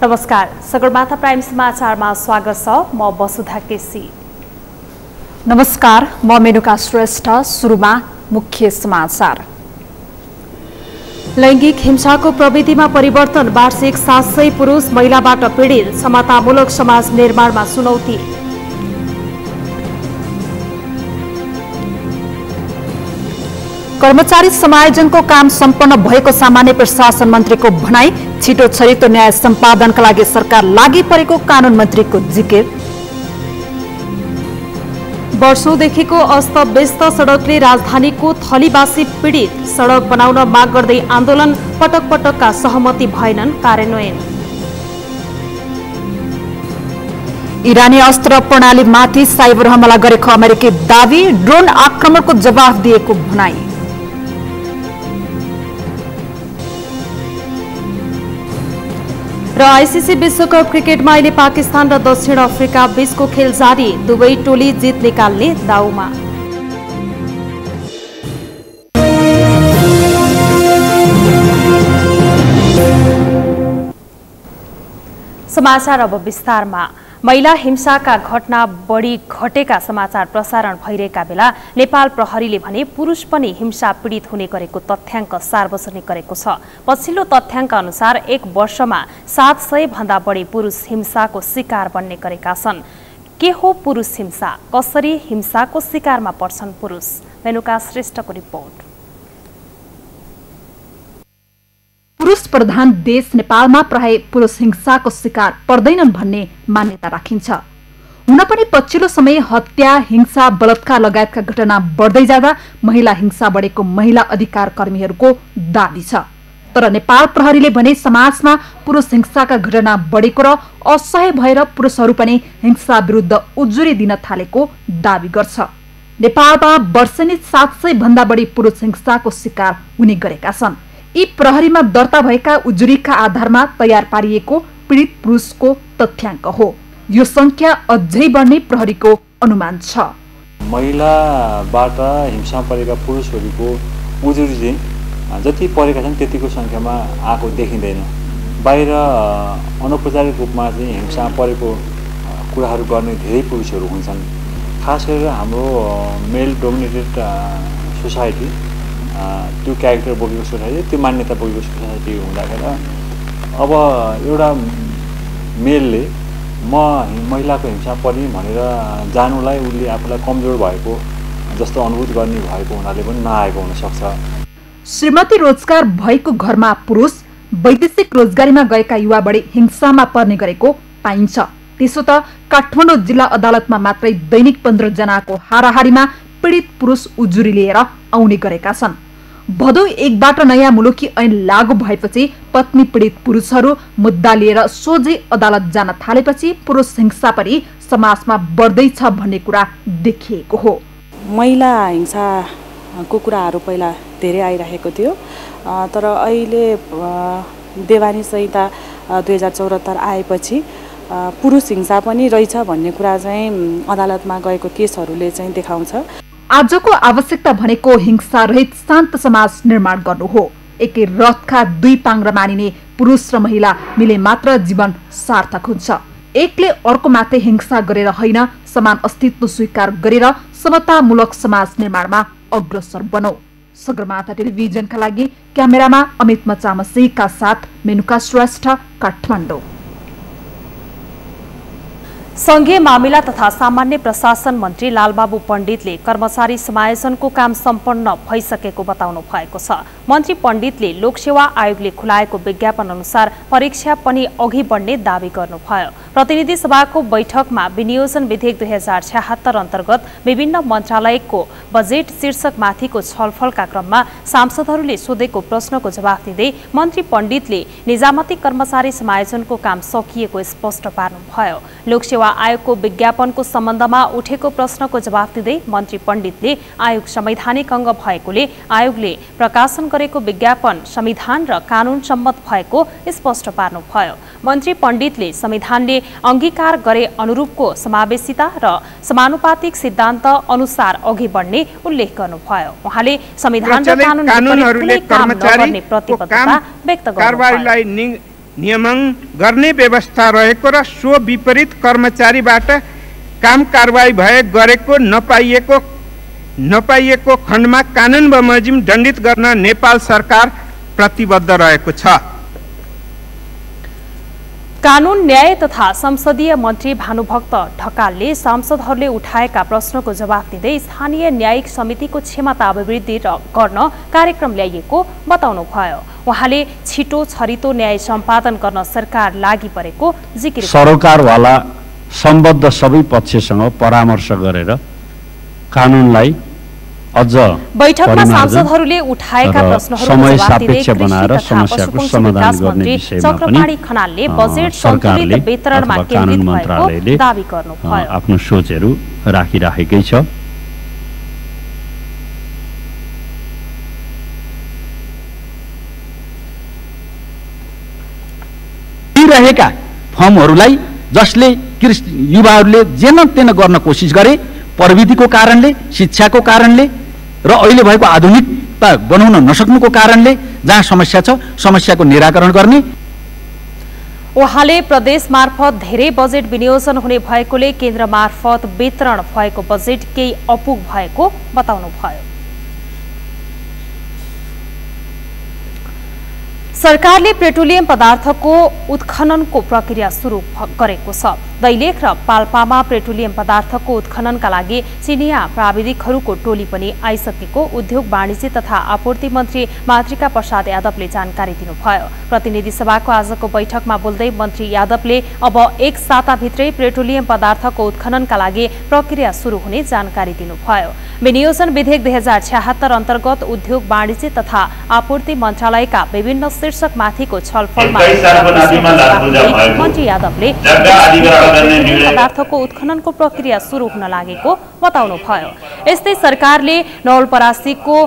नमस्कार, सगरमाथा प्राइम समाचारमा स्वागत छ। म वसुधा केसी। नमस्कार, म मेनुका श्रेष्ठ। सुरुमा मुख्य समाचार। लैंगिक हिंसाको प्रवृत्तिमा परिवर्तन, वार्षिक 700 पुरुष महिलाबाट पीडित, समतामूलक समाज निर्माणमा चुनौती। कर्मचारी समायोजनको काम सम्पन्न भएको सामान्य प्रशासन मन्त्रीको भनाई। छिटो छरितो न्याय सम्पादनका लागि सरकार लागि परेको कानून मन्त्रीको जिकिर। वर्षौंदेखिको अस्तव्यस्त सडकले राजधानीको थलीवासी पीडित, सडक बनाउन माग गर्दै आन्दोलन, पटक पटकका सहमति भएनन् कार्यान्वयन। इरानी अस्त्र प्रणालीमाथि साइबर हमला गरेको अमेरिकी दावी, ड्रोन आक्रमणको जवाफ दिएको भनाई। र आईसीसी विश्वकप क्रिकेटमा अहिले पाकिस्तान र दक्षिण अफ्रिका बीचको खेल जारी, दुवै टोली जित निकाल्ने दाउमा। समाचार अब विस्तारमा। महिला हिंसाका घटना बढी घटेका समाचार प्रसारण भइरहेका बेला नेपाल प्रहरीले भने पुरुष पनि हिंसा पीडित हुने गरेको तथ्याङ्क सार्वजनिक गरेको छ। पछिल्लो तथ्याङ्क अनुसार एक वर्षमा 700 भन्दा बढी पुरुष हिंसाको शिकार बन्ने गरेका छन्। के हो पुरुष हिंसा? कसरी हिंसाको शिकारमा पर्छन् पुरुष? मेनुका श्रेष्ठको रिपोर्ट। पुरुष प्रधान देश नेपालमा प्राय पुरुष हिंसाको शिकार पर्दैनन् भन्ने मान्यता राखिन्छ। हुन पनि पछिल्लो समय हत्या, हिंसा, बलात्कार लगायतका घटना बढ्दै जाँदा महिला हिंसा बढेको महिला अधिकार कर्मीहरूको दाबी छ। तर नेपाल प्रहरीले भने समाजमा पुरुष हिंसाका घटना बढेको र असह्य भएर पुरुषहरू पनि हिंसा विरुद्ध उजुरी दिन थालेको दाबी गर्छ। नेपालमा वर्षेनी 700 भन्दा बढी पुरुष हिंसाको शिकार हुने गरेका छन्। यी प्रहरीमा दर्ता भएका उजुरीका आधारमा तयार पारिएको पीडित पुरुषको तथ्याङ्क हो। यो संख्या अझै बढ्ने प्रहरीको अनुमान छ। महिलाबाट हिंसा परेका पुरुषहरूको उजुरी चाहिँ जति परेका छन् त्यतिको संख्यामा आएको देखिँदैन। बाहिर अनौपचारिक रूपमा चाहिँ हिंसा परेको कुराहरू गर्ने धेरै पुरुषहरू हुन्छन्। खास गरेर हाम्रो मेल डोमिनेटेड सोसाइटी, त्यो क्यारेक्टर बोकेको सोसाइटी, त्यो मान्यता बोकेको सोसाइटी हुँदाखेरि अब एउटा मेलले म महिलाको हिंसा पर्ने भनेर जानुलाई उसले आफूलाई कमजोर भएको जस्तो अनुभूत गर्ने भएको हुनाले पनि नआएको हुनसक्छ। श्रीमती रोजगार भएको घरमा पुरुष, वैदेशिक रोजगारीमा गएका युवा बढी हिंसामा पर्ने गरेको पाइन्छ। त्यसो त काठमाडौँ जिल्ला अदालतमा मात्रै दैनिक 15 जनाको हाराहारीमा पीडित पुरुष उजुरी लिएर आउने गरेका छन्। भदौ 1बाट नयाँ मुलुकी ऐन लागू भएपछि पत्नी पीडित पुरुषहरू मुद्दा लिएर सोझै अदालत जान थालेपछि पुरुष हिंसा पनि समाजमा बढ्दैछ भन्ने कुरा देखिएको हो। महिला हिंसाको कुराहरू पहिला धेरै आइरहेको थियो, तर अहिले देवानी संहिता 2074 आएपछि पुरुष हिंसा पनि रहेछ भन्ने कुरा चाहिँ अदालतमा गएको केसहरूले चाहिँ देखाउँछ। आजको आवश्यकता भनेको हिंसा रहित शान्त समाज निर्माण गर्नु हो। एकै रथका दुई पाङ्ग्रा मानिने पुरुष र महिला मिले मात्र जीवन सार्थक हुन्छ। एकले अर्को माथि हिंसा गरेर होइन, समान अस्तित्व स्वीकार गरेर समतामूलक समाज निर्माणमा अग्रसर बनौ। सगरमाथा टेलिभिजनका लागि क्यामेरामा अमित मचामसीका साथ मेनुका श्रेष्ठ, काठमाडौँ। संघीय मामिला तथा सामान्य प्रशासन मन्त्री लालबाबु पण्डितले कर्मचारी समायोजनको काम सम्पन्न भइसकेको बताउनु भएको छ। मन्त्री पण्डितले लोकसेवा आयोगले खुलाएको विज्ञापन अनुसार परीक्षा पनि अघि बढ्ने दावी गर्नुभयो। प्रतिनिधि सभाको बैठकमा विनियोजन विधेयक 2076 अन्तर्गत विभिन्न मन्त्रालयको बजेट शीर्षकमाथिको छलफलका क्रममा सांसदहरूले सोधेको प्रश्नको जवाफ दिँदै मन्त्री पण्डितले निजामती कर्मचारी समायोजनको काम सकिएको स्पष्ट पार्नुभयो। लोकसेवा आयोगको विज्ञापनको सम्बन्धमा उठेको प्रश्नको जवाफ दिँदै मन्त्री पण्डितले आयोग संवैधानिक अङ्ग भएकोले आयोगले प्रकाशन गरेको विज्ञापन संविधान र कानून सम्मत भएको स्पष्ट पार्नुभयो। मन्त्री पण्डितले संविधानले अंगीकार गरे अनुरूपको समावेशिता र समानुपातिक सिद्धान्त अनुसार अघि बढ्ने उल्लेख गर्नुभयो। उहाँले संविधान र कानूनहरूले कर्मचारी प्रतिबद्धता व्यक्त गर्नुभयो। नियमन गर्ने व्यवस्था रहेको र सो विपरीत कर्मचारीबाट काम कारबाही भए गरेको नपाइएको खण्डमा कानुन बमोजिम दण्डित गर्न नेपाल सरकार प्रतिबद्ध रहेको छ। कानून न्याय तथा संसदीय मन्त्री भानुभक्त ढकालले सांसदहरूले उठाएका प्रश्नको जवाफ दिँदै स्थानीय न्यायिक समितिको क्षमता अभिवृद्धि गर्न कार्यक्रम ल्याइएको बताउनुभयो। उहाँले छिटो छरितो न्याय सम्पादन गर्न सरकार लागि परेको जिकिर सरोकारवाला सम्बद्ध सबै पक्षसँग परामर्श गरेर कानूनलाई अझ बैठकमा सांसदहरूले उठाएका प्रश्नहरूको जवाफ दिँदै बनाएर समस्याको समाधान गर्ने विषयमा पनि खनालले बजेट सन्तुलित वितरणमा केन्द्रित भएको दाबी गर्नुभयो। आफ्नो सोचहरू राखिराखेकै छ। रहेका फर्महरूलाई जसले युवाहरूले जेन तेन गर्न कोसिस गरे, प्रविधिको कारणले, शिक्षाको कारणले र अहिले भएको आधुनिकता बनाउन नसक्नुको कारणले जहाँ समस्या छ समस्याको निराकरण गर्ने। उहाँले प्रदेश मार्फत धेरै बजेट विनियोजन हुने भएकोले केन्द्र मार्फत वितरण भएको बजेट केही अपुग भएको बताउनुभयो। सरकारले पेट्रोलियम पदार्थको उत्खननको प्रक्रिया सुरु गरेको छ। दैलेख र पाल्पामा पेट्रोलियम पदार्थको उत्खननका लागि चिनिया प्राविधिकहरूको टोली पनि आइसकेको उद्योग वाणिज्य तथा आपूर्ति मन्त्री मातृका प्रसाद यादवले जानकारी दिनुभयो। प्रतिनिधि सभाको आजको बैठकमा बोल्दै मन्त्री यादवले अब एक साताभित्रै पेट्रोलियम पदार्थको उत्खननका लागि प्रक्रिया सुरु हुने जानकारी दिनुभयो। विनियोजन विधेयक 2076 अन्तर्गत उद्योग वाणिज्य तथा आपूर्ति मन्त्रालयका विभिन्न शीर्षकमाथिको छलफलमा मन्त्री यादवले पदार्थको उत्खननको प्रक्रिया सुरु हुन लागेको बताउनुभयो। यस्तै सरकारले नवलपरासीको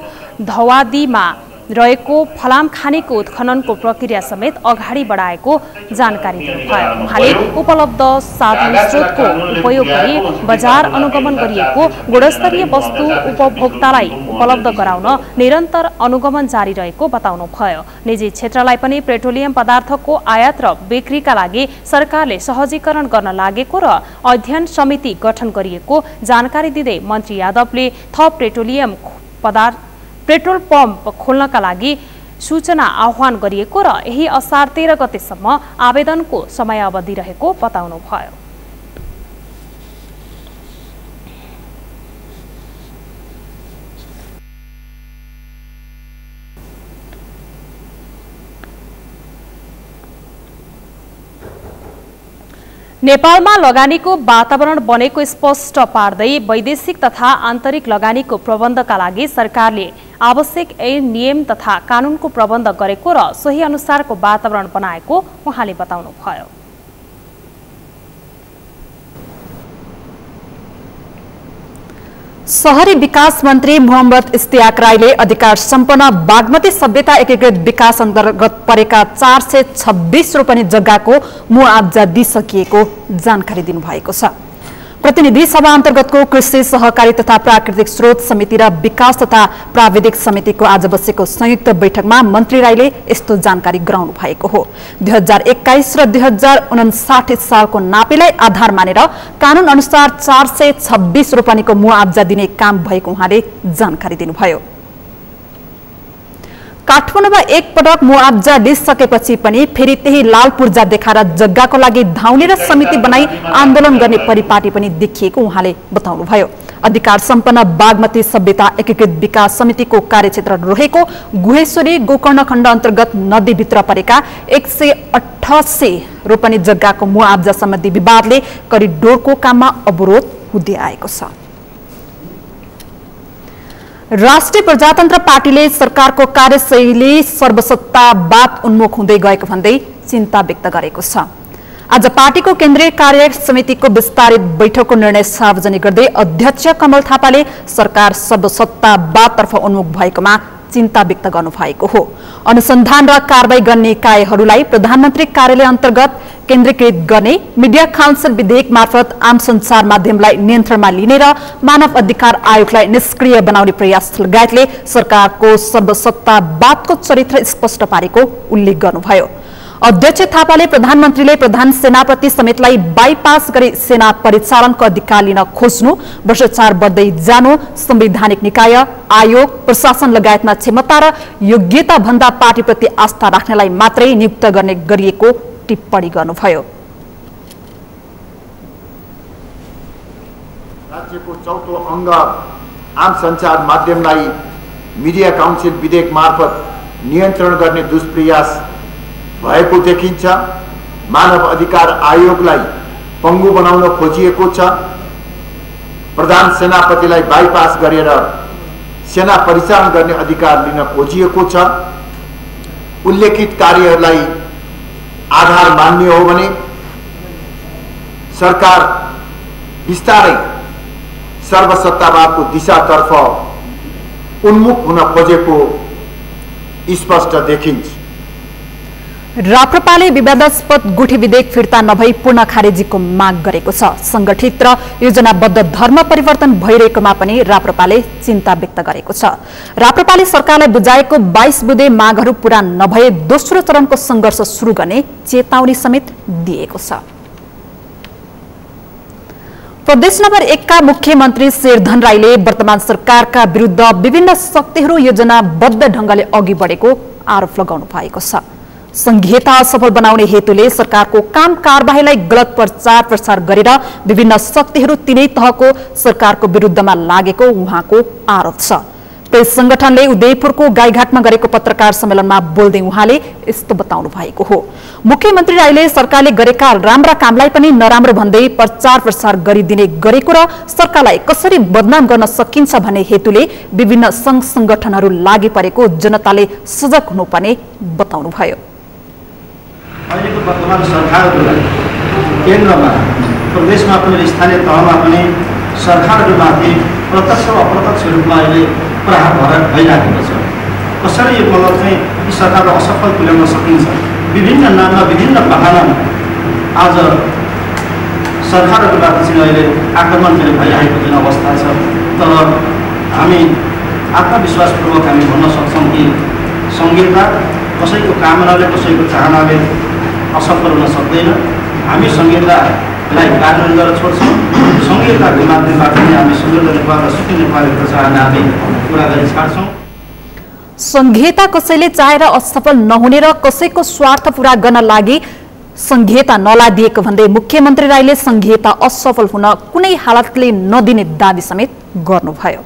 धवादीमा रहेको फलाम खानीको उत्खननको प्रक्रिया समेत अगाडि बढाएको जानकारी दिनुभयो। उहाँले उपलब्ध साधन स्रोतको उपयोग गरी बजार अनुगमन गरिएको गुणस्तरीय वस्तु उपभोक्तालाई उपलब्ध गराउन निरन्तर अनुगमन जारी रहेको बताउनुभयो। निजी क्षेत्रलाई पनि पेट्रोलियम पदार्थको आयात र बिक्रीका लागि सरकारले सहजीकरण गर्न लागेको र अध्ययन समिति गठन गरिएको जानकारी दिँदै मन्त्री यादवले थप पेट्रोल पम्प खोल्नका लागि सूचना आह्वान गरिएको र यही असार 13 गतेसम्म आवेदनको समयावधि रहेको बताउनुभयो। नेपालमा लगानीको वातावरण बनेको स्पष्ट पार्दै वैदेशिक तथा आन्तरिक लगानीको प्रबन्धका लागि सरकारले आवश्यक ऐन नियम तथा कानूनको प्रबन्ध गरेको र सोही अनुसारको वातावरण बनाएको उहाँले बताउनुभयो। शहरी विकास मन्त्री मोहम्मद इस्तियाक राईले अधिकार सम्पन्न बागमती सभ्यता एकीकृत विकास अन्तर्गत परेका 426 रोपनी जग्गाको मुआब्जा दिइसकिएको जानकारी दिनुभएको छ। प्रतिनिधि सभा अन्तर्गतको कृषि सहकारी तथा प्राकृतिक स्रोत समिति र विकास तथा प्राविधिक समितिको आज बसेको संयुक्त बैठकमा मन्त्री राईले यस्तो जानकारी गराउनु भएको हो। 2021 र 2059 सालको नापेलाई आधार मानेर कानून अनुसार 426 रोपनीको मुआब्जा दिने काम भएको उहाँले जानकारी दिनुभयो। काठमाडौँमा एक पटक मुआब्जा लिइसकेपछि पनि फेरि त्यही लाल पूर्जा देखाएर जग्गाको लागि धाउने र समिति बनाई आन्दोलन गर्ने परिपाटी पनि देखिएको उहाँले बताउनुभयो। अधिकार सम्पन्न बागमती सभ्यता एकीकृत विकास समितिको कार्यक्षेत्र रहेको गुहेश्वरी गोकर्ण खण्ड अन्तर्गत नदीभित्र परेका 188 रोपनी जग्गाको मुआब्जा सम्बन्धी विवादले करिडोरको काममा अवरोध हुँदै आएको छ। राष्ट्रिय प्रजातन्त्र पार्टीले सरकारको कार्यशैली सर्वसत्तावाद उन्मुख हुँदै गएको भन्दै चिन्ता व्यक्त गरेको छ। आज पार्टीको केन्द्रीय कार्य समितिको विस्तारित बैठकको निर्णय सार्वजनिक गर्दै अध्यक्ष कमल थापाले सरकार सर्वसत्तावादतर्फ उन्मुख भएकोमा चिन्ता व्यक्त गर्नुभएको हो। अनुसन्धान र कारबाही गर्ने निकायहरूलाई प्रधानमन्त्री कार्यालय अन्तर्गत केन्द्रीकृत गर्ने, मिडिया काउन्सिल विधेयक मार्फत आम सञ्चार माध्यमलाई नियन्त्रणमा लिने र मानव अधिकार आयोगलाई निष्क्रिय बनाउने प्रयास लगायतले सरकारको सर्वसत्तावादको चरित्र स्पष्ट पारेको उल्लेख गर्नुभयो। अध्यक्ष थापाले प्रधानमन्त्रीले प्रधान सेनापति समेतलाई बाइपास गरी सेना परिचालनको अधिकार लिन खोज्नु, भ्रष्टाचार बढ्दै जानु, संवैधानिक निकाय, आयोग, प्रशासन लगायतमा क्षमता र योग्यता भन्दा पार्टीप्रति आस्था राख्नेलाई मात्रै नियुक्त गर्ने गरिएको टिप्पणी गर्नुभयो। राज्यको चौथो अङ्ग आम सञ्चार माध्यमलाई मिडिया काउन्सिल विधेयक मार्फत नियन्त्रण गर्ने दुष्प्रयास भएको देखिन्छ। मानव अधिकार आयोगलाई पङ्गु बनाउन खोजिएको छ। प्रधान सेनापतिलाई बाइपास गरेर सेना परिचालन गर्ने अधिकार लिन खोजिएको छ। उल्लेखित कार्यहरूलाई आधार मान्ने हो भने सरकार बिस्तारै सर्वसत्तावादको दिशातर्फ उन्मुख हुन खोजेको स्पष्ट देखिन्छ। राप्रपाले विवादास्पद गुठी विधेयक फिर्ता नभई पूर्ण खारेजीको माग गरेको छ। संगठित र योजनाबद्ध धर्म परिवर्तन भइरहेकोमा पनि राप्रपाले चिन्ता व्यक्त गरेको छ। राप्रपाले सरकारलाई बुझाएको 22 बुँदे मागहरू पूरा नभए दोस्रो चरणको संघर्ष सुरु गर्ने चेतावनी समेत दिएको छ। प्रदेश नम्बर 1 का मुख्यमन्त्री शेरधन राईले वर्तमान सरकारका विरुद्ध विभिन्न शक्तिहरू योजनाबद्ध ढंगले अघि बढेको आरोप लगाउनु भएको छ। संघीयता असफल बनाउने हेतुले सरकारको काम कारबाहीलाई गलत प्रचार प्रसार गरेर विभिन्न शक्तिहरू तिनै तहको सरकारको विरुद्धमा लागेको उहाँको आरोप छ। प्रेस संगठनले उदयपुरको गाईघाटमा गरेको पत्रकार सम्मेलनमा बोल्दै उहाँले यस्तो बताउनु भएको हो। मुख्यमन्त्री राईले सरकारले गरेका राम्रा कामलाई पनि नराम्रो भन्दै प्रचार प्रसार गरिदिने गरेको र सरकारलाई कसरी बदनाम गर्न सकिन्छ भन्ने हेतुले विभिन्न संघ संगठनहरू लागि परेको जनताले सजग हुनुपर्ने बताउनुभयो। अहिलेको वर्तमान सरकारहरूलाई केन्द्रमा प्रदेशमा पनि स्थानीय तहमा पनि सरकारहरूमाथि प्रत्यक्ष वा अप्रत्यक्ष रूपमा अहिले प्रहार भइरहेको छ। कसरी यो मतलब चाहिँ यी सरकारलाई असफल तुल्याउन सकिन्छ, विभिन्न नाममा विभिन्न बहानामा आज सरकारहरूबाट चाहिँ अहिले आक्रमण भइरहेको जुन अवस्था छ। तर हामी आत्मविश्वासपूर्वक हामी भन्न सक्छौँ कि संघीयता कसैको कामनाले कसैको चाहनाले असफल हुन सक्दैन। हामी संघीयतालाई कार्यान्वयन गरेर छोड्छौँ। संघीयताको माध्यमबाट पनि हामी समृद्ध नेपाल र सुखी नेपालको चाहना हामी पुरा गरी छाड्छौँ। संघीयता कसैले चाहेर असफल नहुने र कसैको स्वार्थ पूरा गर्न लागि संघीयता नलादिएको भन्दै मुख्यमन्त्री राईले संघीयता असफल हुन कुनै हालतले नदिने दाबी समेत गर्नुभयो।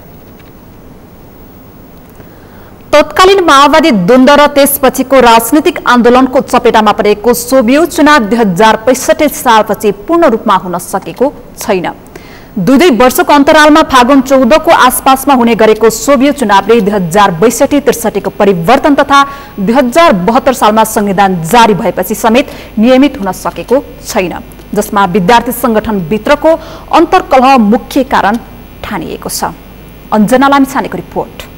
तत्कालीन माओवादी द्वन्द र त्यसपछिको राजनीतिक आन्दोलनको चपेटामा परेको सोभियत चुनाव 2065 सालपछि पूर्ण रूपमा हुन सकेको छैन। दुई वर्षको अन्तरालमा फागुन 14 को आसपासमा हुने गरेको सोभियत चुनावले 2062-63 को परिवर्तन तथा 2072 सालमा संविधान जारी भएपछि समेत नियमित हुन सकेको छैन, जसमा विद्यार्थी संगठनभित्रको अन्तर्कलह मुख्य कारण ठानिएको छ। अञ्जना लामिछानेको रिपोर्ट।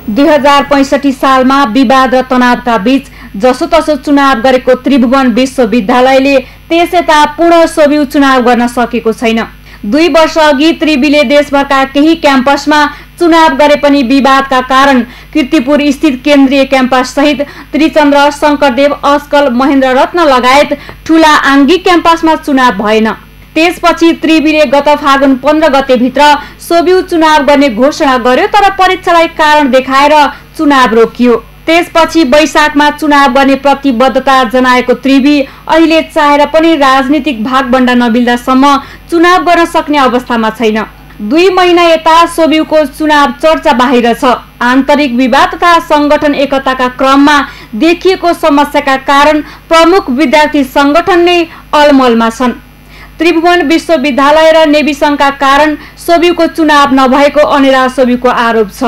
2065 सालमा विवाद र तनावका बीच जसोतसो चुनाव गरेको त्रिभुवन विश्वविद्यालयले त्यसयता पूर्ण सोभियत चुनाव गर्न सकेको छैन। 2 वर्ष अघि त्रिवीले देशभरका केही क्याम्पसमा चुनाव गरे पनि विवादका कारण कीर्तिपुर स्थित केन्द्रीय क्याम्पस सहित त्रिचन्द्र, शंकरदेव, अस्कल, महेन्द्र रत्न लगायत ठूला आङ्गिक क्याम्पसमा चुनाव भएन। त्यसपछि त्रिवीले गत फागुन 15 गते भित्र सोभियत चुनाव गर्ने घोषणा गर्यो, तर परीक्षालाई कारण देखाएर चुनाव रोकियो। त्यसपछि वैशाखमा चुनाव गर्ने प्रतिबद्धता जनाएको त्रिवी अहिले चाहेर पनि राजनीतिक भागभण्ड नमिल्दासम्म चुनाव गर्न सक्ने अवस्थामा छैन। 2 महिना यता सोभियतको चुनाव चर्चा बाहिर छ। आन्तरिक विवाद तथा संगठन एकताका क्रममा देखिएको समस्याका कारण प्रमुख विद्यार्थी संगठन नै अलमलमा छन्। त्रिभुवन विश्वविद्यालय र नेभी संघका कारण सोभियतको चुनाव नभएको अनिरा सोभियतको आरोप छ।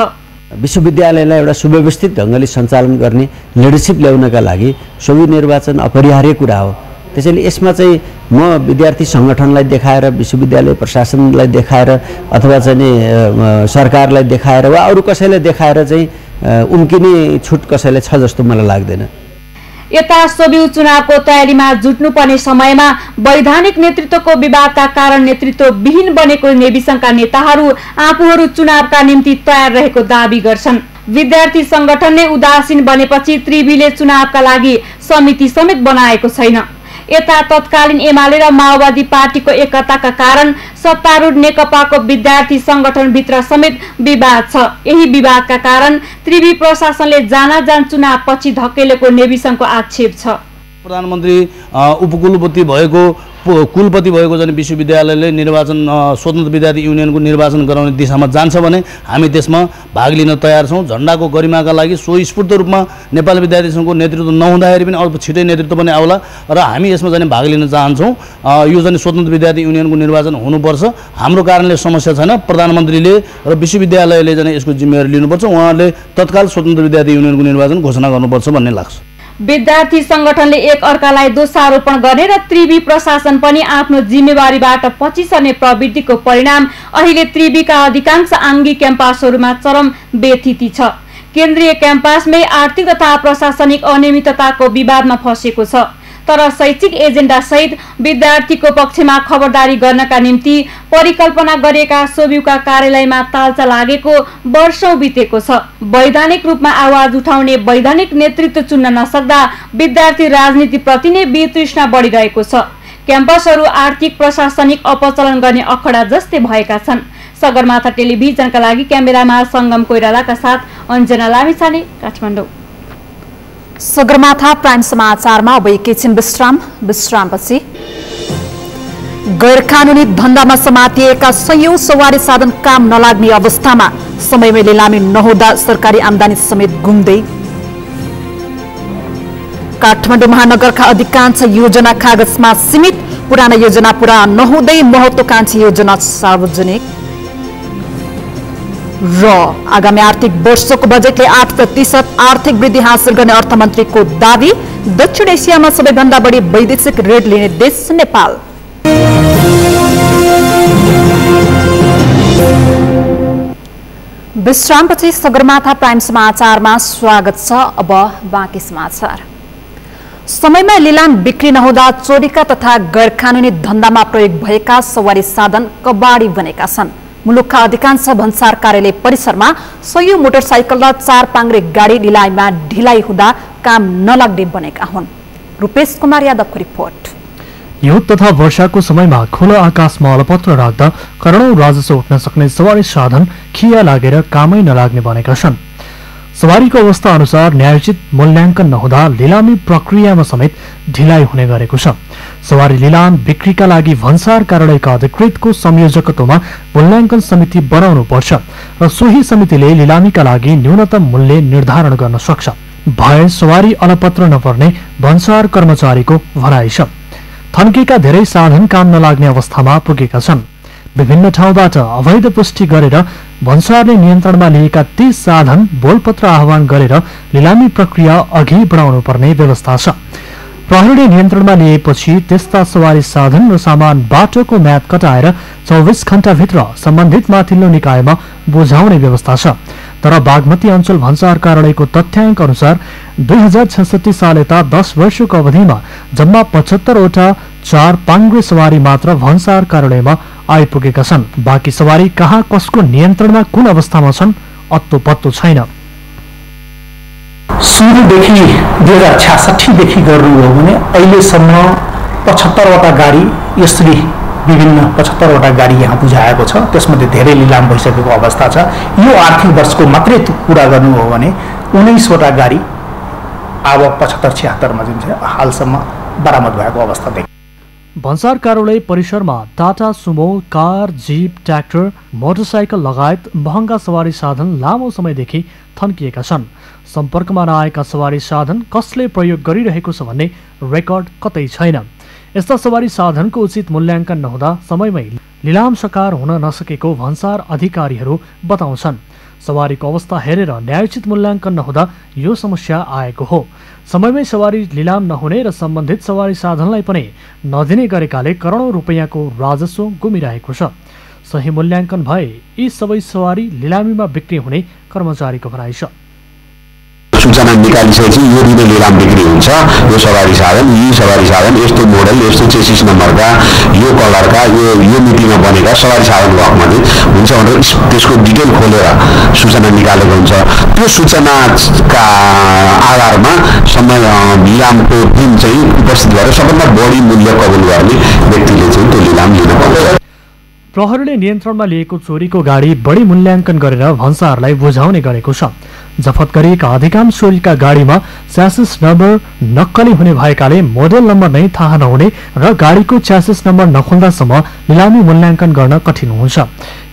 विश्वविद्यालयलाई एउटा सुव्यवस्थित ढङ्गले सञ्चालन गर्ने लिडरसिप ल्याउनका लागि सोभियत निर्वाचन अपरिहार्य कुरा हो। त्यसैले यसमा चाहिँ म विद्यार्थी सङ्गठनलाई देखाएर, विश्वविद्यालय प्रशासनलाई देखाएर अथवा चाहिँ सरकारलाई देखाएर वा अरू कसैलाई देखाएर चाहिँ उम्किने छुट कसैलाई छ जस्तो मलाई लाग्दैन। यता सोभियत चुनावको तयारीमा जुट्नुपर्ने समयमा वैधानिक नेतृत्वको विवादका कारण नेतृत्व विहीन बनेको नेभी संघका नेताहरू आफूहरू चुनावका निम्ति तयार रहेको दावी गर्छन्। विद्यार्थी संगठनले उदासीन बनेपछि त्रिवीले चुनावका लागि समिति समेत बनाएको छैन। यता तत्कालीन एमाले र माओवादी पार्टीको एकताका कारण सत्तारूढ नेकपाको विद्यार्थी संगठनभित्र समेत विवाद छ। यही विवादका कारण त्रिवी प्रशासनले जानाजान चुनाव पछि धकेलेको नेविसंघको आक्षेप छ। प्रधानमन्त्री उपकुलपति भएको कुलपति भएको चाहिँ विश्वविद्यालयले निर्वाचन स्वतन्त्र विद्यार्थी युनियनको निर्वाचन गराउने दिशामा जान्छ भने हामी त्यसमा भाग लिन तयार छौँ। झन्डाको गरिमाका लागि स्वस्फूर्त रूपमा नेपाल विद्यार्थी सङ्घको नेतृत्व नहुँदाखेरि पनि अल्प छिटै नेतृत्व पनि आउला र हामी यसमा चाहिँ भाग लिन चाहन्छौँ। यो चाहिँ स्वतन्त्र विद्यार्थी युनियनको निर्वाचन हुनुपर्छ। हाम्रो कारणले समस्या छैन। प्रधानमन्त्रीले र विश्वविद्यालयले चाहिँ यसको जिम्मेवारी लिनुपर्छ। उहाँहरूले तत्काल स्वतन्त्र विद्यार्थी युनियनको निर्वाचन घोषणा गर्नुपर्छ भन्ने लाग्छ। विद्यार्थी संगठनले एक अर्कालाई दोषारोपण गर्ने र त्रिवी प्रशासन पनि आफ्नो जिम्मेवारीबाट पछि सर्ने प्रवृत्तिको परिणाम अहिले त्रिवीका अधिकांश आङ्गी क्याम्पसहरूमा चरम बेथिति छ। केन्द्रीय क्याम्पसमै आर्थिक तथा प्रशासनिक अनियमितताको विवादमा फँसेको छ। तर शैक्षिक एजेन्डा सहित विद्यार्थीको पक्षमा खबरदारी गर्नका निम्ति परिकल्पना गरिएका सोभिउका कार्यालयमा तालचा लागेको वर्षौं बितेको छ। वैधानिक रूपमा आवाज उठाउने वैधानिक नेतृत्व चुन्न नसक्दा विद्यार्थी राजनीतिप्रति नै वितृष्णा बढिरहेको छ। क्याम्पसहरू आर्थिक प्रशासनिक अपचलन गर्ने अखडा जस्तै भएका छन्। सगरमाथा टेलिभिजनका लागि क्यामेरामा संगम कोइरालाका साथ अञ्जना लामिछाने, काठमाडौँ। सगरमाथा प्राइम समाचारमा अब एकैछिन विश्रामपछि गैर कानूनी धन्दामा समातिएका सयौं सवारी साधन काम नलाग्ने अवस्थामा समयमै लिलामी नहुँदा सरकारी आमदानी समेत गुम्दै। काठमाडौँ महानगरका अधिकांश योजना कागजमा सीमित, पुराना योजना पूरा नहुँदै महत्वाकांक्षी योजना सार्वजनिक। र आगामी आर्थिक वर्षको बजेटले 8% आर्थिक वृद्धि हासिल गर्ने अर्थमन्त्रीको दावी। दक्षिण एसियामा सबैभन्दा बढी वैदेशिक ऋण लिने देश नेपाल। विश्रामपछि सगरमाथा प्राइम समाचारमा स्वागत छ। अब बाँकी समाचार। समयमा लिलाम बिक्री नहुँदा चोरीका तथा गैर कानूनी धन्दामा प्रयोग भएका सवारी साधन कबाडी बनेका छन्। मुलुकका अधिकांश भन्सार कार्यालय परिसरमा सयौं मोटरसाइकल र 4 पाङ्ग्रे गाडी लिलाइमा ढिलाइ हुँदा काम नलाग्ने बनेका हुन्। रूपेश कुमार यादवको रिपोर्ट। हिउँ तथा वर्षाको समयमा खुला आकाशमा अलपत्र राख्दा करोडौं राजस्व उठ्न सक्ने सवारी साधन खिया लागेर कामै नलाग्ने बनेका छन्। सवारीको अवस्था अनुसार न्यायोचित मूल्याङ्कन नहुँदा लिलामी प्रक्रियामा समेत ढिलाइ हुने गरेको छ। सवारी लिलाम बिक्रीका लागि भन्सार कार्यालयका अधिकृतको संयोजकत्वमा मूल्याङ्कन समिति बनाउनु पर्छ र सोही समितिले लिलामीका लागि न्यूनतम मूल्य निर्धारण गर्न सक्छ। भए सवारी अलपत्र नपर्ने भन्सार कर्मचारीको भनाइ छ। थन्केका धेरै साधन काम नलाग्ने अवस्थामा पुगेका छन्। विभिन्न ठाउँबाट अवैध पुष्टि गरेर भन्सारले नियन्त्रणमा लिएका 30 साधन बोलपत्र आह्वान गरेर लिलामी प्रक्रिया अघि बढाउनु पर्ने व्यवस्था छ। प्रहरीले नियन्त्रणमा लिएपछि त्यस्ता सवारी साधन र सामान बाटोको म्याद कटाएर 24 घण्टाभित्र सम्बन्धित माथिल्लो निकायमा बुझाउने व्यवस्था छ। तर बागमती अञ्चल भन्सार कार्यालयको तथ्याङ्क अनुसार 2066 साल यता 10 वर्षको अवधिमा जम्मा 75 वटा 4 पाङ्ग्रे सवारी मात्र भन्सार कार्यालयमा आइपुगेका छन्। बाँकी सवारी कहाँ कसको नियन्त्रणमा कुन अवस्थामा छन् अत्तो पत्तो छैन। सुरुदेखि 2066 देखि गर्नु हो भने अहिलेसम्म 75 वटा गाडी यसरी विभिन्न 75 वटा गाडी यहाँ बुझाएको छ। त्यसमध्ये धेरै लिलाम भइसकेको अवस्था छ। यो आर्थिक वर्षको मात्रै कुरा गर्नु हो भने 19 वटा गाडी अब 75-76 मा जुन छ हालसम्म बरामद भएको अवस्था देखिन्छ। भन्सार कार्यालय परिसरमा Tata Sumo, car, jeep, tractor, motorcycle लगायत महँगा सवारी साधन लामो समयदेखि थन्किएका छन्। सम्पर्कमा नआएका सवारी साधन कसले प्रयोग गरिरहेको छ भन्ने रेकर्ड कतै छैन। यस्ता सवारी साधनको उचित मूल्याङ्कन नहुँदा समयमै लिलाम सकार हुन नसकेको भन्सार अधिकारीहरू बताउँछन्। सवारीको अवस्था हेरेर न्यायोचित मूल्याङ्कन नहुँदा यो समस्या आएको हो। समयमै सवारी लिलाम नहुने र सम्बन्धित सवारी साधनलाई पनि नदिने गरेकाले करोडौं रुपैयाँको राजस्व गुमिरहेको छ। सही मूल्याङ्कन भए यी सबै सवारी लिलामीमा बिक्री हुने कर्मचारीको भनाइ छ। सूचना निकालिसकेपछि यो दिन लिलाम बिक्री हुन्छ, यो सवारी साधन, यी सवारी साधन यस्तो मोडल, यस्तो चेसिस नम्बरका, यो कलरका, यो मितिमा बनेका सवारी साधनको हकमा चाहिँ हुन्छ भनेर त्यसको डिटेल खोलेर सूचना निकालेको हुन्छ। त्यो सूचनाका आधारमा समय लिलामको दिन चाहिँ उपस्थित भएर सबभन्दा बढी मूल्य कबुल गर्ने व्यक्तिले चाहिँ त्यो लिलाम लिन पाउँछ। प्रहरीले नियन्त्रणमा लिएको चोरीको गाडी बढी मूल्याङ्कन गरेर भन्सारलाई बुझाउने गरेको छ। जफत गरिएका अधिकांश चोरीका गाडीमा च्यासिस नम्बर नक्कली हुने भएकाले मोडल नम्बर नै थाहा नहुने र गाडीको च्यासिस नम्बर नखोल्दासम्म निलामी मूल्याङ्कन गर्न कठिन हुन्छ।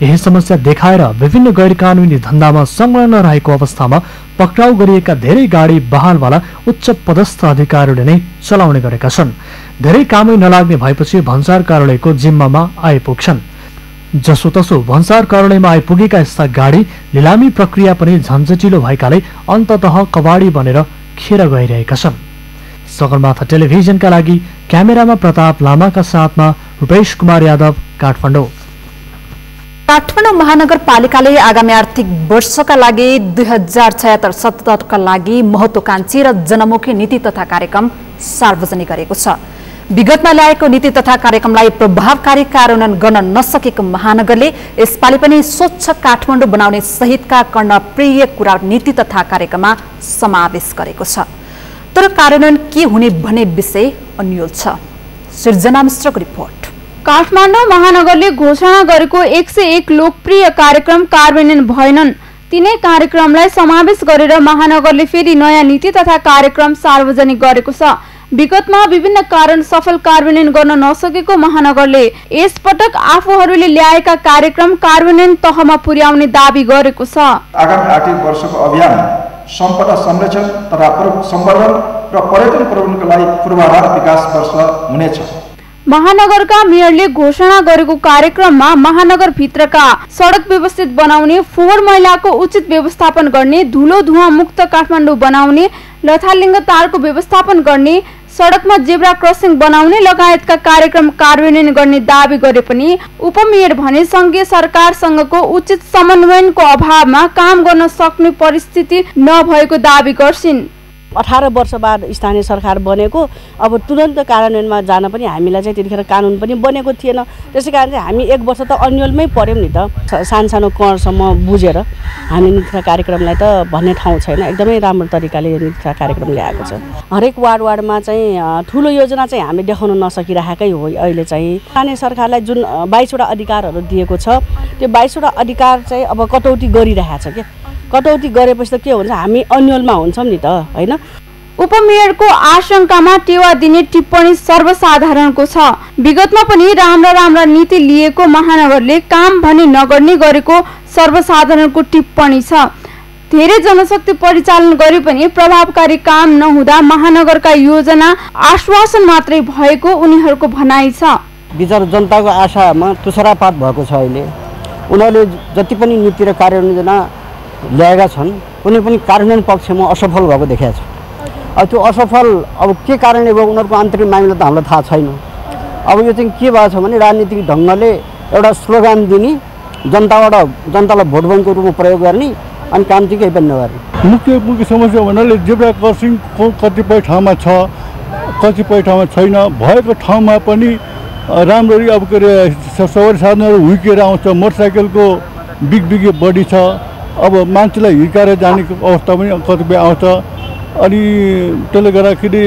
यही समस्या देखाएर विभिन्न गैर कानूनी धन्दामा संलग्न रहेको अवस्थामा पक्राउ गरिएका धेरै गाडी बहालवाला उच्च पदस्थ अधिकारीहरूले नै चलाउने गरेका छन्। धेरै कामै नलाग्ने भएपछि भन्सार कार्यालयको जिम्मामा आइपुग्छन्। जसोतसो भन्सार कार्यालयमा आइपुगेका यस्ता गाडी लिलामी प्रक्रिया पनि झन्झटिलो भएकाले अन्ततः कबाडी बनेर खेर गइरहेका छन्। सगरमाथा टेलिभिजनका लागि क्यामेरामा प्रताप लामाका साथमा रूपेश कुमार यादव, काठमाडौँ। काठमाडौँ महानगरपालिकाले आगामी आर्थिक वर्षका लागि 2076-77 का लागि महत्वाकांक्षी र जनमुखी नीति तथा कार्यक्रम सार्वजनिक गरेको छ। विगतमा ल्याएको नीति तथा कार्यक्रमलाई प्रभावकारी कार्यान्वयन गर्न नसकेको महानगरले यसपालि पनि स्वच्छ काठमाडौँ बनाउने सहितका कर्णप्रिय कुरा नीति तथा कार्यक्रममा समावेश गरेको छ। तर कार्यान्वयन के हुने भन्ने विषय अन्यल छ। सृजना मिश्रको रिपोर्ट। काठमाडौँ महानगरले घोषणा गरेको 101 लोकप्रिय कार्यक्रम कार्यान्वयन भएनन्। तीनै कार्यक्रमलाई समावेश गरेर महानगरले फेरि नयाँ नीति तथा कार्यक्रम सार्वजनिक गरेको छ। विगतमा विभिन्न कारण सफल कार्यान्वयन गर्न नसकेको महानगरले यसपटक आफूहरूले ल्याएका कार्यक्रम कार्यान्वयन तहमा पुर्याउने दाबी गरेको छ। आगामी आर्थिक वर्षको अभियान सम्पदा संरक्षण तथा संवर्धन र पर्यटन प्रबन्धनको लागि पूर्वाधार विकास वर्ष हुनेछ। महानगरका मेयरले घोषणा गरेको कार्यक्रममा महानगरभित्रका सडक व्यवस्थित बनाउने, फोहोर मैलाको उचित व्यवस्थापन गर्ने, धुलो धुवा मुक्त काठमाडौँ बनाउने, लथालिङ्ग तारको व्यवस्थापन गर्ने, सडकमा जेब्रा क्रसिङ बनाउने लगायतका कार्यक्रम कार्यान्वयन गर्ने दावी गरे पनि उपमेयर भने संघीय सरकारसँगको उचित समन्वयनको अभावमा काम गर्न सक्ने परिस्थिति नभएको दावी गर्छिन्। 18 वर्ष बाद स्थानीय सरकार बनेको, अब तुरन्त कार्यान्वयनमा जान पनि हामीलाई चाहिँ त्यतिखेर कानुन पनि बनेको थिएन। त्यसै कारण चाहिँ हामी 1 वर्ष त अन्यलमै पर्यौँ नि त। सानो कणसम्म बुझेर हामी नीति कार्यक्रमलाई त भन्ने ठाउँ छैन। एकदमै राम्रो तरिकाले नीति कार्यक्रम ल्याएको छ। हरेक वार्डमा चाहिँ ठुलो योजना चाहिँ हामी देखाउन नसकिरहेकै हो। अहिले चाहिँ स्थानीय सरकारलाई जुन 22वटा अधिकारहरू दिएको छ, त्यो 22वटा अधिकार चाहिँ अब कटौती गरिरहेको छ क्या। कटौती गरेपछि त के हुन्छ, हामी अन्यलमा हुन्छौँ नि त, होइन। उपमेयरको आशंकामा टेवा दिने टिप्पणी सर्वसाधारणको छ। विगतमा पनि राम्रा नीति लिएको महानगरले काम भने नगर्ने गरेको सर्वसाधारणको टिप्पणी छ। धेरै जनशक्ति परिचालन गरे पनि प्रभावकारी काम नहुँदा महानगरका योजना आश्वासन मात्रै भएको उनीहरूको भनाइ छ। विचार जनताको आशामा तुषारपात भएको छ। अहिले उनीहरूले जति पनि नीति र कार्ययोजना ल्याएका छन् कुनै पनि कार्यान्वयन पक्षमा असफल भएको देखाएको छ। अब त्यो असफल अब के कारणले भयो उनीहरूको आन्तरिक मामिला त हामीलाई थाहा छैन। अब यो चाहिँ के भएको छ भने राजनीतिक ढङ्गले एउटा स्लोगान दिने, जनतालाई भोट ब्याङ्कको रूपमा प्रयोग गर्ने अनि काम चाहिँ केही पनि नगर्ने। मुख्य समस्या भन्नाले जेब्रा क्रसिङ कतिपय ठाउँमा छ, कतिपय ठाउँमा छैन। भएको ठाउँमा पनि राम्ररी अब के अरे सवारी साधनहरू हुर्किएर आउँछ। मोटरसाइकलको बिग बढी छ। अब मान्छेलाई हिर्काएर जाने अवस्था पनि कतिपय आउँछ। अनि त्यसले गर्दाखेरि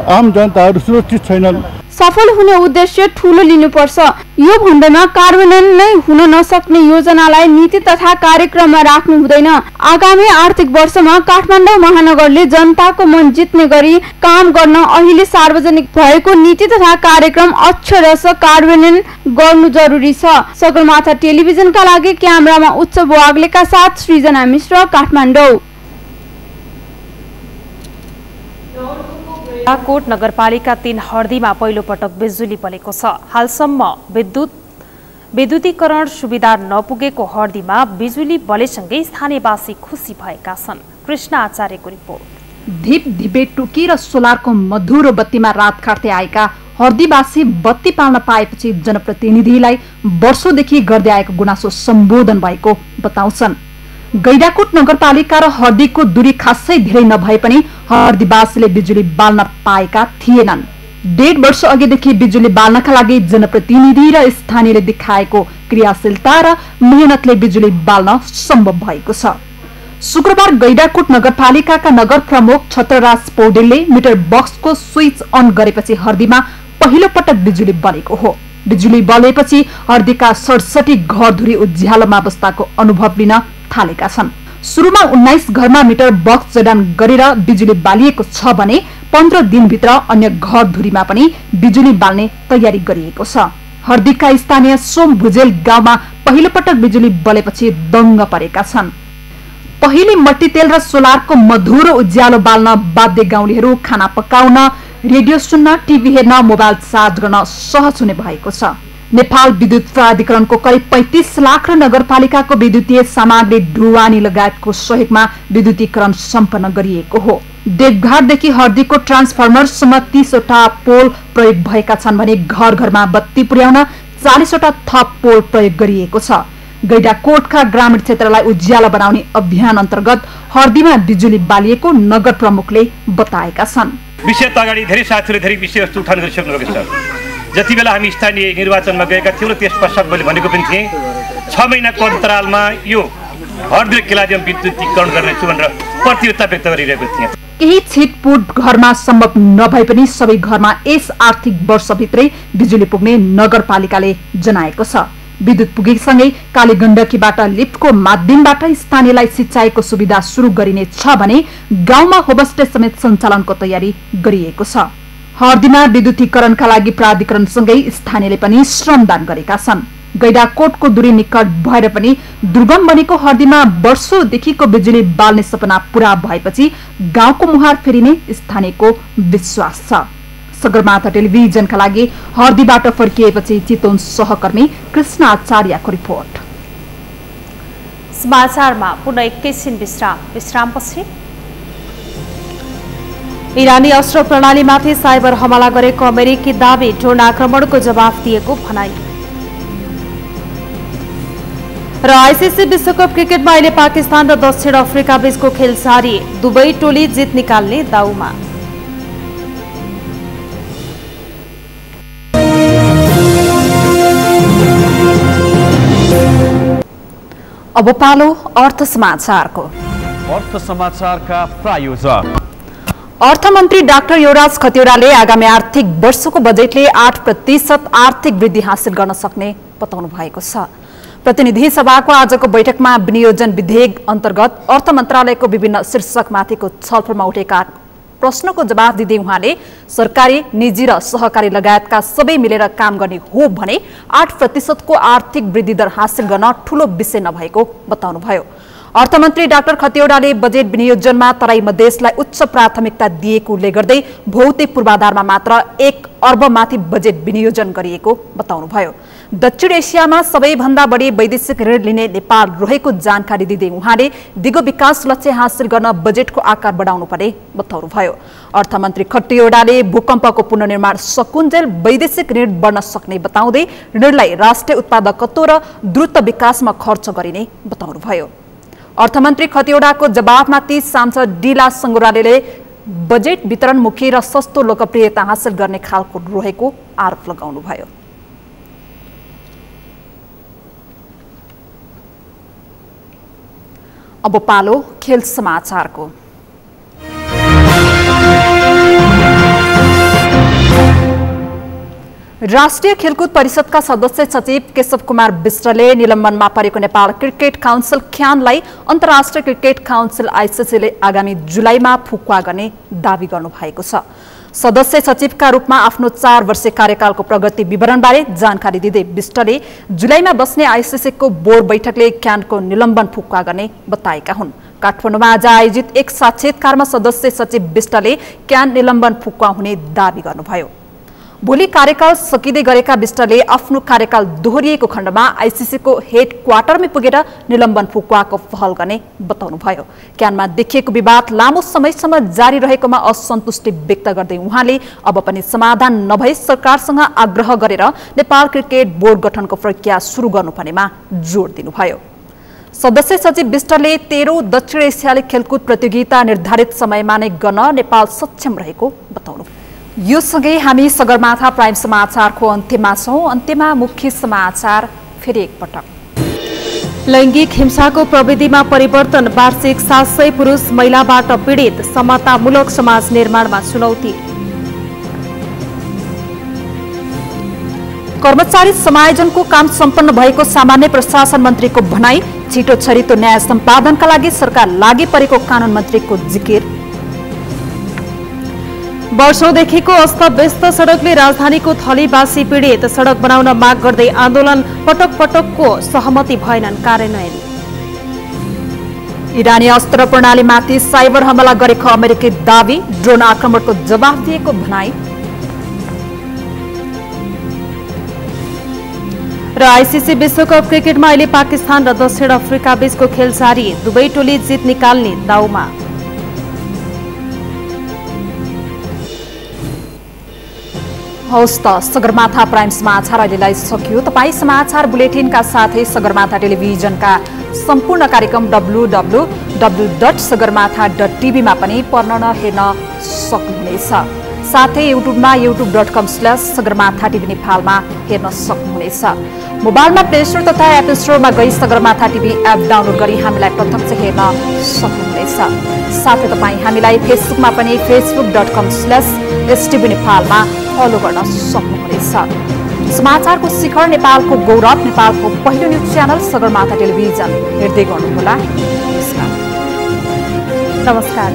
आम जनताहरू सुरक्षित छैनन्। सफल हुने उद्देश्य ठूलो लिनुपर्छ। यो भन्दैमा कार्यान्वयन नै हुन नसक्ने योजनालाई नीति तथा कार्यक्रममा राख्नु हुँदैन। आगामी आर्थिक वर्षमा काठमाडौँ महानगरले जनताको मन जित्ने गरी काम गर्न अहिले सार्वजनिक भएको नीति तथा कार्यक्रम अक्षरश कार्यान्वयन गर्नु जरुरी छ। सगरमाथा टेलिभिजनका लागि क्यामेरामा उच्च बोआग्लेका साथ सृजना मिश्र, काठमाडौँ। कोट नगरपालिका 3 हर्दीमा पहिलो पटक बिजुली बलेको छ। हालसम्म विद्युतीकरण सुविधा नपुगेको हर्दीमा बिजुली बलेसँगै स्थानीयवासी खुसी भएका छन्। कृष्ण आचार्यको रिपोर्ट। धीप धिपे टुकी र सोलरको मधुरो बत्तीमा रात काट्दै आएका हर्दीवासी बत्ती पाल्न पाएपछि जनप्रतिनिधिलाई वर्षौंदेखि गर्दै आएको गुनासो सम्बोधन भएको बताउँछन्। गैडाकोट नगरपालिका र हर्दीको दूरी खासै धेरै नभए पनि हर्दीवासीले बिजुली बाल्न पाएका थिएनन्। 1.5 वर्ष अघिदेखि बिजुली बाल्नका लागि जनप्रतिनिधि र स्थानीयले देखाएको क्रियाशीलता र मेहनतले बिजुली बाल्न सम्भव भएको छ। शुक्रबार गैडाकोट नगरपालिकाका नगर प्रमुख छत्रराज पौडेलले मिटर बक्सको स्विच अन गरेपछि हर्दीमा पहिलो पटक बिजुली बनेको हो। बिजुली बलेपछि हर्दीका 67 घरधुरी उज्यालोमा अवस्थाको अनुभव लिन थालेका छन्। सुरुमा 19 घरमा मिटर बक्स जडान गरेर बिजुली बालिएको छ भने 15 दिनभित्र अन्य घरधुरीमा पनि बिजुली बाल्ने तयारी गरिएको छ। हर्दीका स्थानीय सोम भुजेल गाउँमा पहिलो पटक बिजुली बलेपछि दङ्ग परेका छन्। पहिले मट्टी तेल र सोलरको मधुरो उज्यालो बाल्न बाध्य गाउँलेहरू खाना पकाउन, रेडियो सुन्न, टिभी हेर्न, मोबाइल चार्ज गर्न सहज हुने भएको छ। नेपाल विद्युत प्राधिकरणको करिब 35 लाख र नगरपालिकाको विद्युतीय सामग्री ढुवानी लगायतको सहयोगमा विद्युतीकरण सम्पन्न गरिएको हो। देवघाटदेखि हर्दीको ट्रान्सफर्मरसम्म 30 वटा पोल प्रयोग भएका छन् भने घर घरमा बत्ती पुर्याउन 40 वटा थप पोल प्रयोग गरिएको छ। गैडाकोटका ग्रामीण क्षेत्रलाई उज्यालो बनाउने अभियान अन्तर्गत हर्दीमा बिजुली बालिएको नगर प्रमुखले बताएका छन्। विषय त अगाडि धेरै साथीहरूले धेरै विषयवस्तु उठान गरिसक्नु भएको छ। जति बेला हामी स्थानीय निर्वाचनमा गएका थियौँ र त्यस पश्चात मैले भनेको पनि थिएँ 6 महिनाको अन्तरालमा यो हर्दी र केलादियम विद्युतीकरण गर्नेछु भनेर प्रतिबद्धता व्यक्त गरिरहेको थिएँ। केही छिटपुट घरमा सम्भव नभए पनि सबै घरमा यस आर्थिक वर्षभित्रै बिजुली पुग्ने नगरपालिकाले जनाएको छ। विद्युत पुगेसँगै कालीगण्डकीबाट लिफ्टको माध्यमबाट स्थानीयलाई सिँचाइको सुविधा सुरु गरिने छ भने गाउँमा होमस्टे समेत सञ्चालनको तयारी गरिएको छ। हर्दीमा विद्युतीकरणका लागि प्राधिकरणसँगै स्थानीयले पनि श्रमदान गरेका छन्। गैडाकोटको दूरी निकट भएर पनि दुर्गम बनेको हर्दीमा वर्षौंदेखिको बिजुली बाल्ने सपना पूरा भएपछि गाउँको मुहार फेरिने स्थानीयको विश्वास छ। सगरमाथा टेलिभिजनका लागि हर्दीबाट फर्किएपछि चितवन सहकर्मी कृष्ण आचार्यको रिपोर्ट। समाचारमा पुनः एकैछिन विश्रामपछि इरानी अस्त्र प्रणालीमाथि साइबर हमला गरेको अमेरिकी दावी ड्रोन आक्रमणको जवाफ दिएको भनाई र आईसीसी विश्वकप क्रिकेटमा अहिले पाकिस्तान र दक्षिण अफ्रिका बीचको खेल जारी, दुवै टोली जित निकाल्ने दाउमा। अब पालो अर्थ समाचारको। अर्थ समाचारका प्रायोजक अर्थमन्त्री डाक्टर युवराज खतिवड़ाले आगामी आर्थिक वर्षको बजेटले 8% आर्थिक वृद्धि हासिल गर्न सक्ने बताउनु भएको छ। प्रतिनिधि सभाको आजको बैठकमा विनियोजन विधेयक अन्तर्गत अर्थ मन्त्रालयको विभिन्न शीर्षकमाथिको छलफलमा उठेका प्रश्नको जवाफ दिँदै उहाँले सरकारी, निजी र सहकारी लगायतका सबै मिलेर काम गर्ने हो भने 8% को आर्थिक वृद्धि दर हासिल गर्न ठूलो विषय नभएको बताउनुभयो। अर्थमन्त्री डाक्टर खतिवड़ाले बजेट विनियोजनमा तराई मधेसलाई उच्च प्राथमिकता दिएको उल्लेख गर्दै भौतिक पूर्वाधारमा मात्र 1 अर्ब माथि बजेट विनियोजन गरिएको बताउनुभयो। दक्षिण एसियामा सबैभन्दा बढी वैदेशिक ऋण लिने नेपाल रहेको जानकारी दिँदै उहाँले दिगो विकास लक्ष्य हासिल गर्न बजेटको आकार बढाउनु पर्ने बताउनुभयो। अर्थमन्त्री खतिवड़ाले भूकम्पको पुनर्निर्माण सकुन्जेल वैदेशिक ऋण बढ्न सक्ने बताउँदै ऋणलाई राष्ट्रिय उत्पादकत्व र द्रुत विकासमा खर्च गरिने बताउनुभयो। अर्थमन्त्री खतिवड़ाको जवाफमा 30 सांसद डिला संगुरालेले बजेट वितरणमुखी र सस्तो लोकप्रियता हासिल गर्ने खालको रहेको आरोप लगाउनुभयो। अब पालो खेल समाचारको। राष्ट्रिय खेलकुद परिषदका सदस्य सचिव केशव कुमार विष्टले निलम्बनमा परेको नेपाल क्रिकेट काउन्सिल ख्यानलाई अन्तर्राष्ट्रिय क्रिकेट काउन्सिल आईसीसीले आगामी जुलाईमा फुकुवा गर्ने दावी गर्नुभएको छ। सदस्य सचिवका रूपमा आफ्नो 4 वर्षीय कार्यकालको प्रगति विवरणबारे जानकारी दिँदै विष्टले जुलाईमा बस्ने आईसीसीको बोर्ड बैठकले ख्यानको निलम्बन फुकुवा गर्ने बताएका हुन्। काठमाडौँमा आज आयोजित एक साक्षात्कारमा सदस्य सचिव विष्टले क्यान निलम्बन फुकुवा हुने दावी गर्नुभयो। भोलि कार्यकाल सकिँदै गरेका विष्टले आफ्नो कार्यकाल दोहोरिएको खण्डमा आईसीसीको हेड क्वार्टरमै पुगेर निलम्बन फुकुवाको पहल गर्ने बताउनुभयो। क्यानमा देखिएको विवाद लामो समयसम्म जारी रहेकोमा असन्तुष्टि व्यक्त गर्दै उहाँले अब पनि समाधान नभई सरकारसँग आग्रह गरेर नेपाल क्रिकेट बोर्ड गठनको प्रक्रिया सुरु गर्नुपर्नेमा जोड दिनुभयो। सदस्य सचिव विष्टले 13 दक्षिण एसियाली खेलकुद प्रतियोगिता निर्धारित समयमा नै गर्न नेपाल सक्षम रहेको बताउनु। यो सँगै हामी सगरमाथा प्राइम समाचारको अन्त्यमा छौं। अन्त्यमा मुख्य समाचार फेरि एकपटक। लैंगिक हिंसाको प्रविधिमा परिवर्तन, वार्षिक 700 पुरुष महिलाबाट पीडित, समतामूलक समाज निर्माणमा चुनौती। कर्मचारी समायोजनको काम सम्पन्न भएको सामान्य प्रशासन मन्त्रीको भनाई, छिटो छरितो न्याय सम्पादनका लागि सरकार लागि परेको कानून मन्त्रीको जिकिर। वर्षौंदेखिको अस्तव्यस्त सड़कले राजधानीको थलीवासी पीडित, सड़क बनाउन माग गर्दै आन्दोलन, पटक पटकको सहमति भएनन् कार्यान्वयन। इरानी अस्त्र प्रणालीमाथि साइबर हमला गरेको अमेरिकी दावी, ड्रोन आक्रमणको जवाफ दिएको भनाई। र आईसीसी विश्वकप क्रिकेटमा अहिले पाकिस्तान र दक्षिण अफ्रिका बीचको खेल जारी, दुवै टोली जित निकाल्ने दाउमा। हौस् त सगरमाथा प्राइम समाचार अहिलेलाई सकियो। तपाईँ समाचार बुलेटिनका साथै सगरमाथा टेलिभिजनका सम्पूर्ण कार्यक्रम www.sagarmatha.tv मा पनि पढ्न हेर्न सक्नुहुनेछ। साथै युट्युबमा youtube.com/sagarmatha TV नेपालमा हेर्न सक्नुहुनेछ। मोबाइलमा प्ले स्टोर तथा एप स्टोरमा गई सगरमाथा टिभी एप डाउनलोड गरी हामीलाई प्रत्यक्ष हेर्न सक्नुहुनेछ। साथै तपाईँ हामीलाई फेसबुकमा पनि facebook.com/stv नेपालमा फलो गर्न सक्नुहुनेछ। समाचारको शिखर, नेपालको गौरव, नेपालको पहिलो न्युज च्यानल सगरमाथा टेलिभिजन हेर्दै गर्नुहोला। नमस्कार।